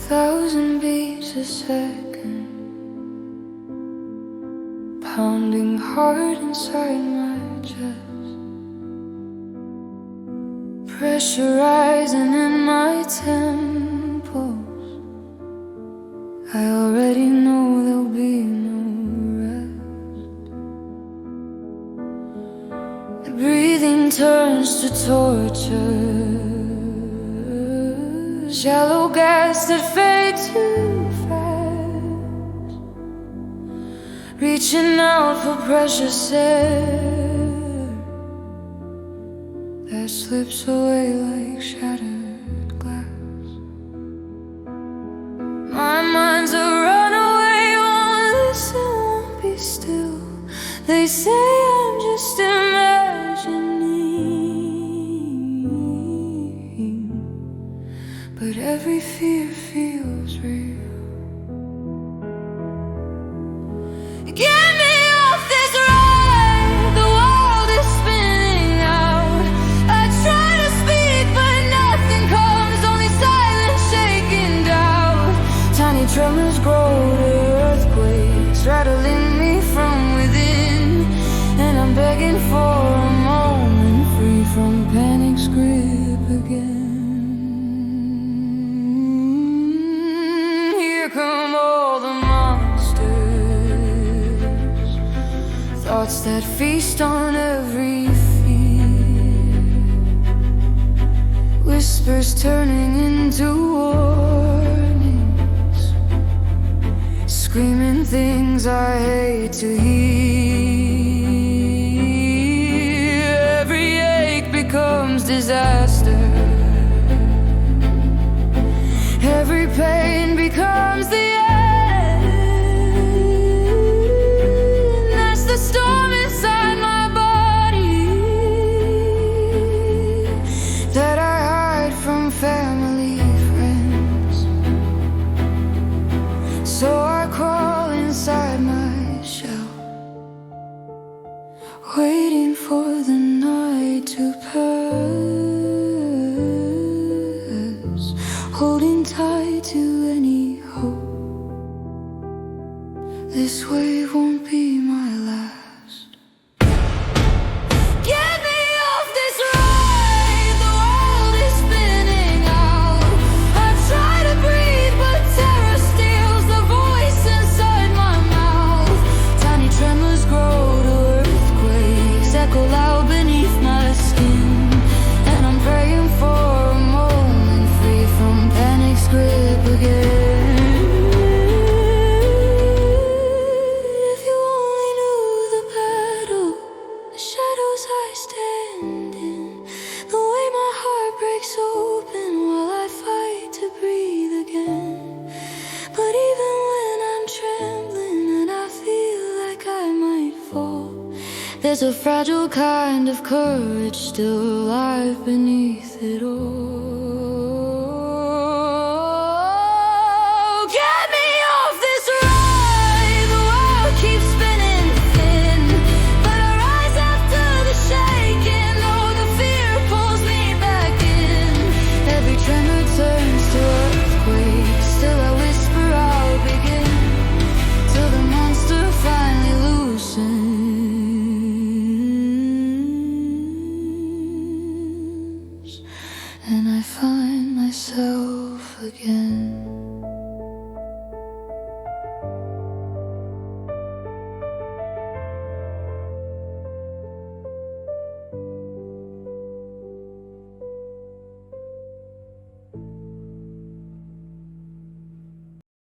1,000 beats a second, pounding hard inside my chest, pressure rising in my temples. I already know there'll be no rest. The breathing turns to torture, shallow gas that fades too fast, reaching out for precious air that slips away like shattered glass. My mind's a runaway, won't listen, won't be still. They say I'm just imagining, but every fear feels real. Get me off this ride, the world is spinning out. I try to speak, but nothing comes, only silence shaking down. Tiny tremors grow to earthquakes, rattling me from within, and I'm begging for a moment free from panic's grip again. Here come all the monsters, thoughts that feast on every fear, whispers turning into warnings, screaming things I hate to hear. Every ache becomes disaster, every pain becomes the end. That's the storm inside my body that I hide from family, friends. So I crawl inside my shell, waiting for the night to pass, holding tight to any hope. This wave won't be my last. Get me off this ride, the world is spinning out. I try to breathe, but terror steals the voice inside my mouth. Tiny tremors grow to earthquakes, echo loud beneath my skin, and I'm praying for a moment free from panic's grip again. If you only knew the battle, the shadows I stand in, the way my heart breaks open while I fight to breathe again. But even when I'm trembling and I feel like I might fall, there's a fragile kind of courage still alive beneath it all. Get me off this ride, the world keeps spinning thin, but I rise after the shaking. Oh, the fear pulls me back in. Every tremor turns to earthquake, still I whisper I'll begin, till the monster finally loosens, and I find myself again.